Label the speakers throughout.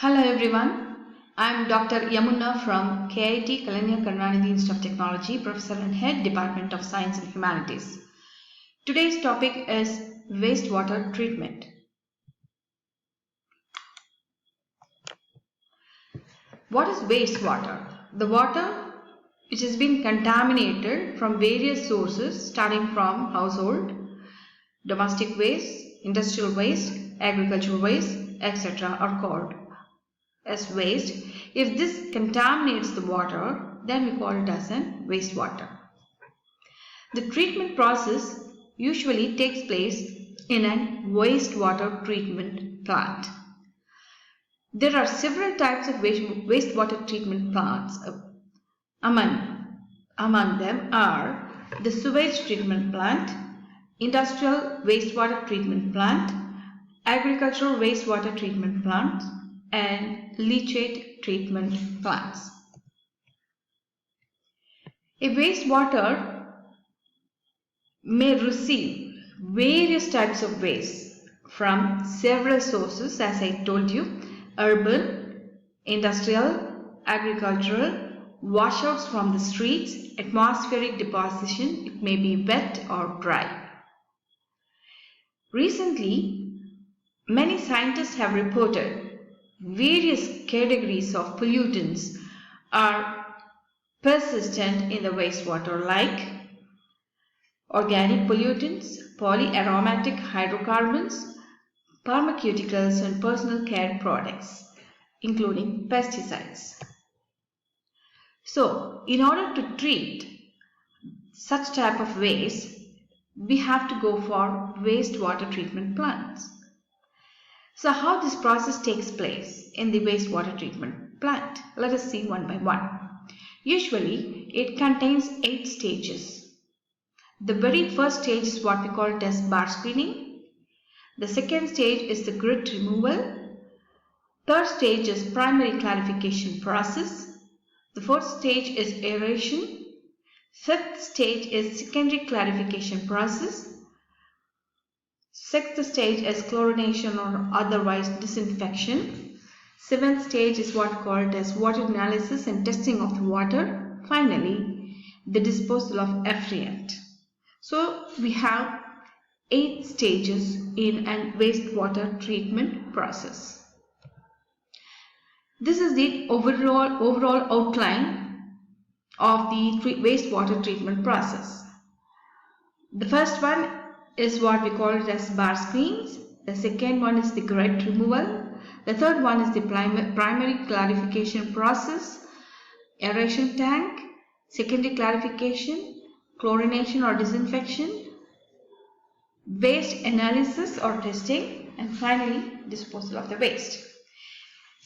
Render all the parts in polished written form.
Speaker 1: Hello everyone, I am Dr. Yamuna from KIT Kalanya Karunanidhi Institute of Technology, Professor and Head Department of Science and Humanities. Today's topic is wastewater treatment. What is wastewater? The water which has been contaminated from various sources starting from household, domestic waste, industrial waste, agricultural waste, etc. are called as waste. If this contaminates the water, then we call it as an wastewater. The treatment process usually takes place in a wastewater treatment plant. There are several types of wastewater treatment plants. Among them are the sewage treatment plant, industrial wastewater treatment plant, agricultural wastewater treatment plant, and leachate treatment plants. A wastewater may receive various types of waste from several sources, as I told you: urban, industrial, agricultural, washouts from the streets, atmospheric deposition, it may be wet or dry. Recently, many scientists have reported various categories of pollutants are persistent in the wastewater, like organic pollutants, polyaromatic hydrocarbons, pharmaceuticals, and personal care products, including pesticides. So, in order to treat such type of waste, we have to go for wastewater treatment plants. So how this process takes place in the wastewater treatment plant? Let us see one by one. Usually, it contains 8 stages. The very first stage is what we call it as bar screening. The second stage is the grit removal. Third stage is primary clarification process. The fourth stage is aeration. Fifth stage is secondary clarification process. Sixth stage is chlorination or otherwise disinfection. Seventh stage is what called as water analysis and testing of the water. Finally, the disposal of effluent. So we have 8 stages in a wastewater treatment process. This is the overall outline of the wastewater treatment process. The first one is what we call it as bar screens. The second one is the grit removal. The third one is the primary clarification process, aeration tank, secondary clarification, chlorination or disinfection, waste analysis or testing, and finally disposal of the waste.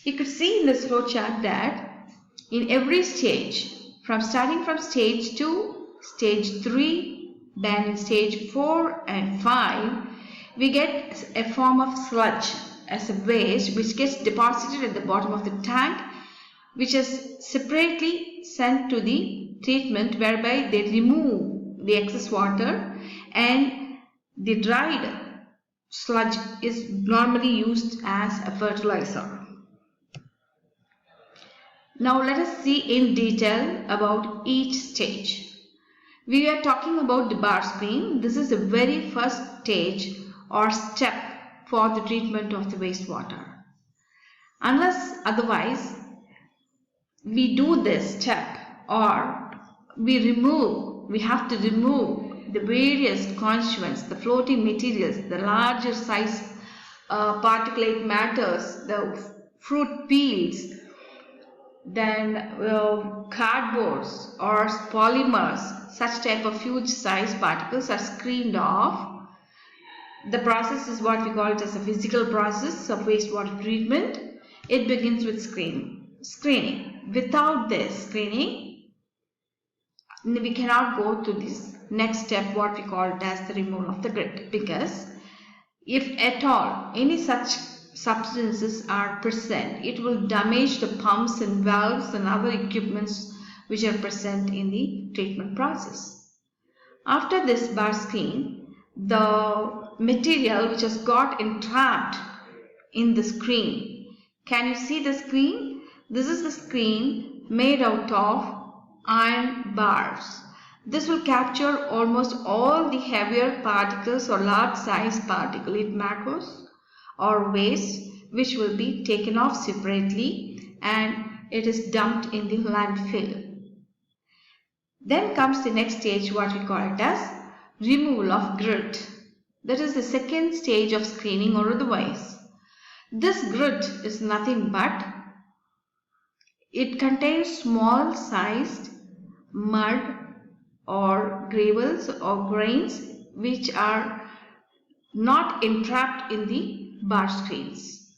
Speaker 1: You could see in this flow chart that in every stage, starting from stage 2, stage 3, then in stage 4 and 5, we get a form of sludge as a waste which gets deposited at the bottom of the tank, which is separately sent to the treatment, whereby they remove the excess water, and the dried sludge is normally used as a fertilizer. Now let us see in detail about each stage. We are talking about the bar screen. This is the very first stage or step for the treatment of the wastewater. Unless otherwise, we do this step, or we have to remove the various constituents, the floating materials, the larger size particulate matters, the fruit peels, then cardboards or polymers. Such type of huge size particles are screened off. The process is what we call it as a physical process of wastewater treatment. It begins with screening. Without this screening, we cannot go to this next step, what we call it as the removal of the grit, because if at all any such substances are present, it will damage the pumps and valves and other equipments which are present in the treatment process. After this bar screen, the material which has got entrapped in the screen Can you see the screen? This is the screen made out of iron bars. This will capture almost all the heavier particles or large size particulate matters or waste, which will be taken off separately and it is dumped in the landfill. Then comes the next stage, what we call it as removal of grit. That is the second stage of screening or otherwise. This grit is nothing but it contains small sized mud or gravels or grains which are not entrapped in the bar screens.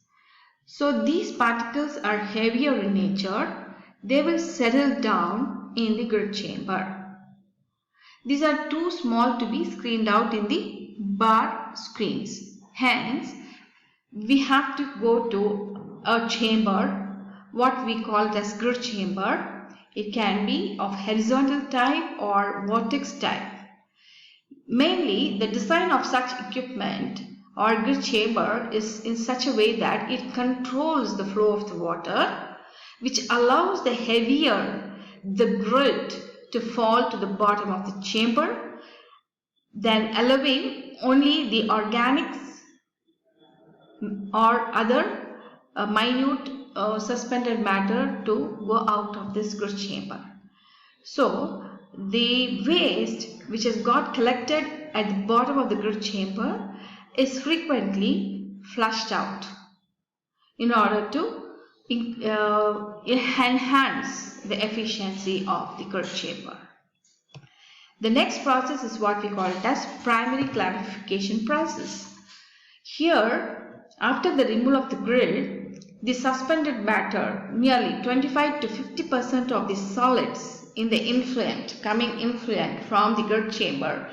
Speaker 1: So these particles are heavier in nature. They will settle down in the grit chamber. These are too small to be screened out in the bar screens. Hence, we have to go to a chamber, what we call it as grit chamber. It can be of horizontal type or vortex type. Mainly, the design of such equipment or grit chamber is in such a way that it controls the flow of the water, which allows the heavier the grit to fall to the bottom of the chamber, then allowing only the organics or other minute suspended matter to go out of this grit chamber. So the waste which has got collected at the bottom of the grit chamber is frequently flushed out in order to enhance the efficiency of the grit chamber. The next process is what we call it as primary clarification process. Here, after the removal of the grit, the suspended matter, nearly 25 to 50% of the solids in the coming influent from the grit chamber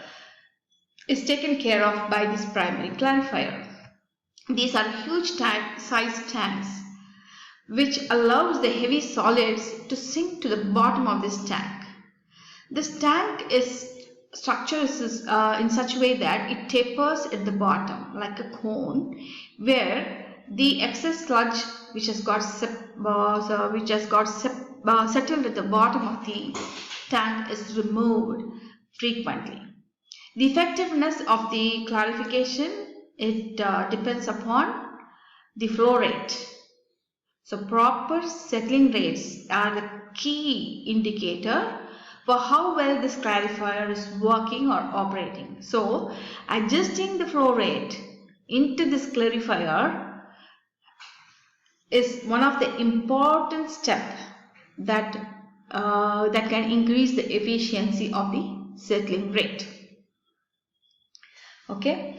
Speaker 1: is taken care of by this primary clarifier. These are huge size tanks which allows the heavy solids to sink to the bottom of this tank. This tank is structured in such a way that it tapers at the bottom like a cone, where the excess sludge which has got settled at the bottom of the tank is removed frequently. The effectiveness of the clarification, it depends upon the flow rate. So proper settling rates are the key indicator for how well this clarifier is working or operating. So adjusting the flow rate into this clarifier is one of the important steps that can increase the efficiency of the settling rate. Okay,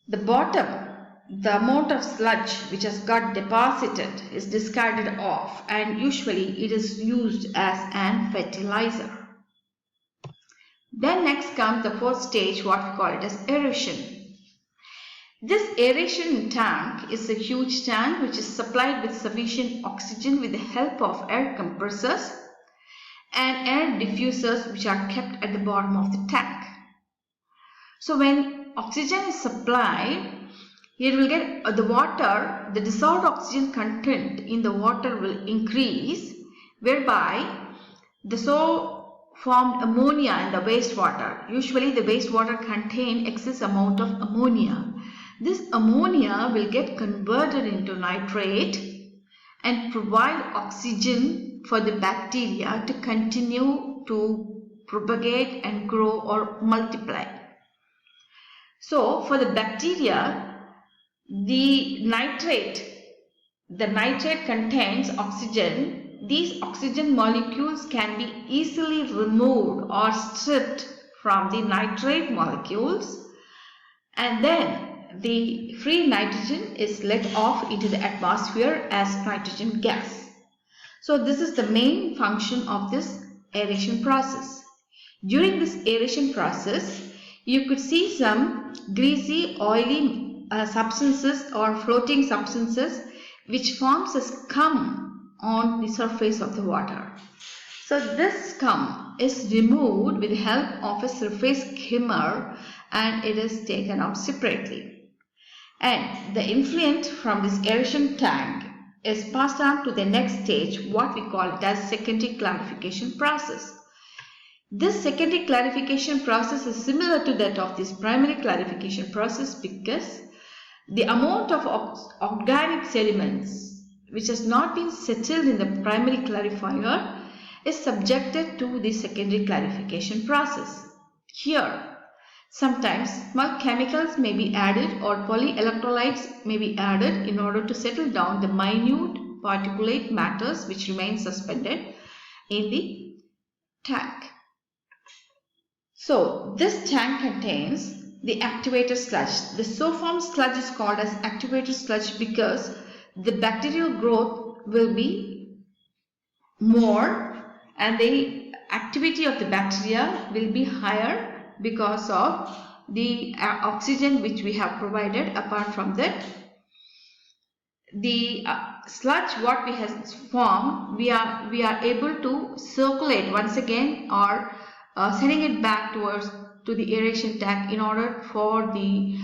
Speaker 1: the amount of sludge which has got deposited is discarded off, and usually it is used as an fertilizer. Then next comes the fourth stage, what we call it as aeration. This aeration tank is a huge tank which is supplied with sufficient oxygen with the help of air compressors and air diffusers which are kept at the bottom of the tank. So when oxygen is supplied, it will get the dissolved oxygen content in the water will increase, whereby the so formed ammonia in the wastewater. Usually the wastewater contain excess amount of ammonia. This ammonia will get converted into nitrate and provide oxygen for the bacteria to continue to propagate and grow or multiply. So for the bacteria, the nitrate contains oxygen. These oxygen molecules can be easily removed or stripped from the nitrate molecules, and then the free nitrogen is let off into the atmosphere as nitrogen gas. So this is the main function of this aeration process. During this aeration process, you could see some greasy, oily substances or floating substances which forms a scum on the surface of the water. So this scum is removed with the help of a surface skimmer and it is taken out separately. And the influent from this aeration tank is passed on to the next stage, what we call it as secondary clarification process. This secondary clarification process is similar to that of this primary clarification process because the amount of organic sediments which has not been settled in the primary clarifier is subjected to the secondary clarification process. Here, sometimes small chemicals may be added or polyelectrolytes may be added in order to settle down the minute particulate matters which remain suspended in the tank. So this tank contains the activated sludge. The so formed sludge is called as activated sludge because the bacterial growth will be more and the activity of the bacteria will be higher because of the oxygen which we have provided. Apart from that, the sludge what we have formed, we are able to circulate once again or sending it back to the aeration tank in order for the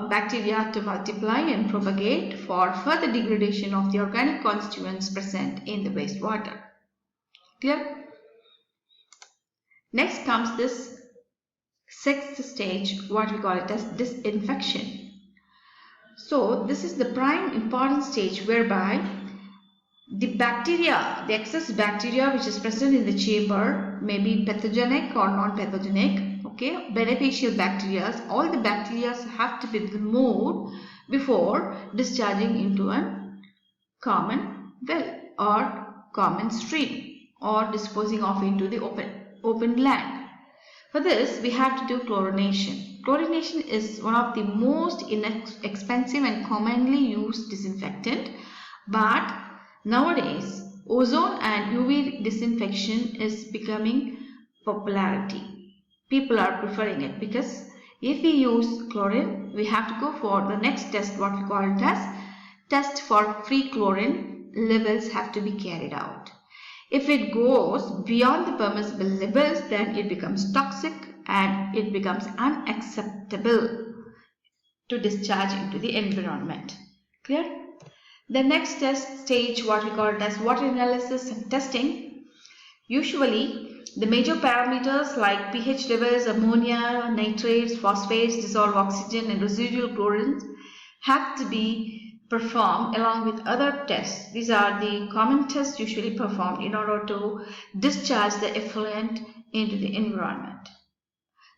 Speaker 1: bacteria to multiply and propagate for further degradation of the organic constituents present in the wastewater. Clear? Next comes this sixth stage, what we call it as disinfection. So this is the prime important stage whereby the bacteria, the excess bacteria which is present in the chamber may be pathogenic or non-pathogenic, okay, beneficial bacteria, all the bacteria have to be removed before discharging into a common well or common stream or disposing of into the open land. For this, we have to do chlorination. Chlorination is one of the most inexpensive and commonly used disinfectant, but nowadays ozone and UV disinfection is becoming popularity. People are preferring it because if we use chlorine, we have to go for the next test, what we call it as test for free chlorine levels have to be carried out. If it goes beyond the permissible levels, then it becomes toxic and it becomes unacceptable to discharge into the environment. Clear? The next test stage, what we call it as water analysis and testing. Usually, the major parameters like pH levels, ammonia, nitrates, phosphates, dissolved oxygen and residual chlorine have to be performed along with other tests. These are the common tests usually performed in order to discharge the effluent into the environment.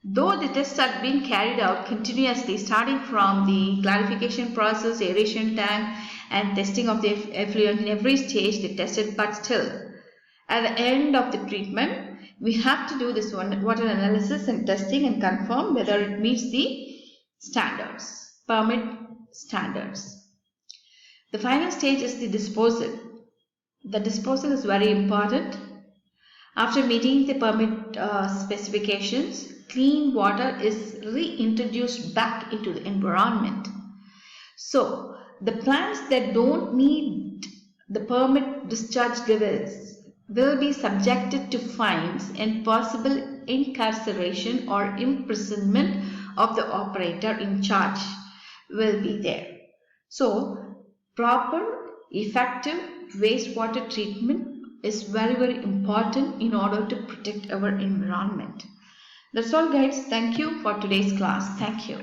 Speaker 1: Though the tests are being carried out continuously starting from the clarification process, aeration tank and testing of the effluent in every stage they tested, but still at the end of the treatment we have to do this water analysis and testing and confirm whether it meets the standards, permit standards. The final stage is the disposal. The disposal is very important. After meeting the permit specifications, clean water is reintroduced back into the environment. So, the plants that don't meet the permit discharge levels will be subjected to fines and possible incarceration or imprisonment of the operator in charge will be there. So, proper, effective wastewater treatment is very important in order to protect our environment. That's all guys. Thank you for today's class. Thank you.